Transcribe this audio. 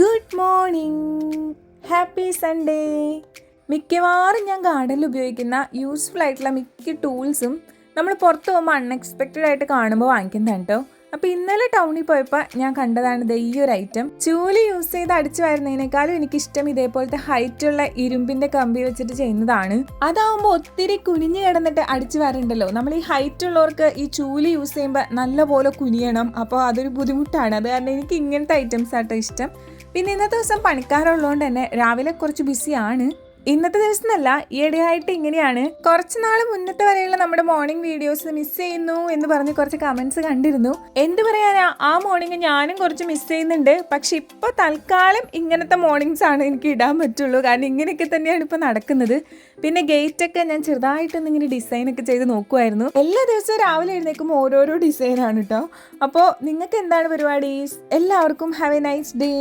Good morning, happy Sunday. മിക്കവാറും ഞാൻ ഗാർഡനിൽ ഉപയോഗിക്കുന്ന യൂസ്ഫുൾ ആയിട്ടുള്ള മിക്ക ടൂൾസും നമ്മൾ പുറത്ത് പോകുമ്പോൾ അൺഎക്സ്പെക്റ്റഡ് ആയിട്ട് കാണുമ്പോൾ വാങ്ങിക്കുന്നതാണ് കേട്ടോ. അപ്പോൾ ഇന്നലെ ടൗണിൽ പോയപ്പോൾ ഞാൻ കണ്ടതാണ് ഈ ഒരു ഐറ്റം. ചൂല് യൂസ് ചെയ്ത് അടിച്ചു വരുന്നതിനേക്കാളും എനിക്കിഷ്ടം ഇതേപോലത്തെ ഹൈറ്റുള്ള ഇരുമ്പിന്റെ കമ്പി വെച്ചിട്ട് ചെയ്യുന്നതാണ്. അതാവുമ്പോൾ ഒത്തിരി കുനിഞ്ഞു കിടന്നിട്ട് അടിച്ചു വരണ്ടല്ലോ. നമ്മൾ ഈ ഹൈറ്റ് ഉള്ളവർക്ക് ഈ ചൂല് യൂസ് ചെയ്യുമ്പോൾ നല്ലപോലെ കുനിയണം, അപ്പോൾ അതൊരു ബുദ്ധിമുട്ടാണ്. അത് കാരണം എനിക്ക് ഇങ്ങനത്തെ ഐറ്റംസ് ആട്ടോ ഇഷ്ടം. പിന്നെ ഇന്നത്തെ ദിവസം പണിക്കാരുള്ളതുകൊണ്ട് തന്നെ രാവിലെ കുറച്ച് ബിസിയാണ്. ഇന്നത്തെ ദിവസം എന്നല്ല, ഈയിടെയായിട്ട് ഇങ്ങനെയാണ്. കുറച്ച് നാൾ മുന്നത്തെ വരെയുള്ള നമ്മുടെ മോർണിംഗ് വീഡിയോസ് മിസ് ചെയ്യുന്നു എന്ന് പറഞ്ഞ് കുറച്ച് കമന്റ്സ് കണ്ടിരുന്നു. എന്ത് പറയാനാ, ആ മോർണിംഗ് ഞാനും കുറച്ച് മിസ് ചെയ്യുന്നുണ്ട്. പക്ഷെ ഇപ്പൊ തൽക്കാലം ഇങ്ങനത്തെ മോർണിംഗ്സ് ആണ് എനിക്ക് ഇടാൻ പറ്റുള്ളൂ, കാരണം ഇങ്ങനെയൊക്കെ തന്നെയാണ് ഇപ്പൊ നടക്കുന്നത്. പിന്നെ ഗേറ്റ് ഒക്കെ ഞാൻ ചെറുതായിട്ടൊന്ന് ഇങ്ങനെ ഡിസൈൻ ഒക്കെ ചെയ്ത് നോക്കുമായിരുന്നു. എല്ലാ ദിവസവും രാവിലെ എഴുന്നേക്കുമ്പോൾ ഓരോരോ ഡിസൈനാണ് കേട്ടോ. അപ്പോൾ നിങ്ങൾക്ക് എന്താണ് പരിപാടി? എല്ലാവർക്കും ഹാവ് എ നൈസ് ഡേ.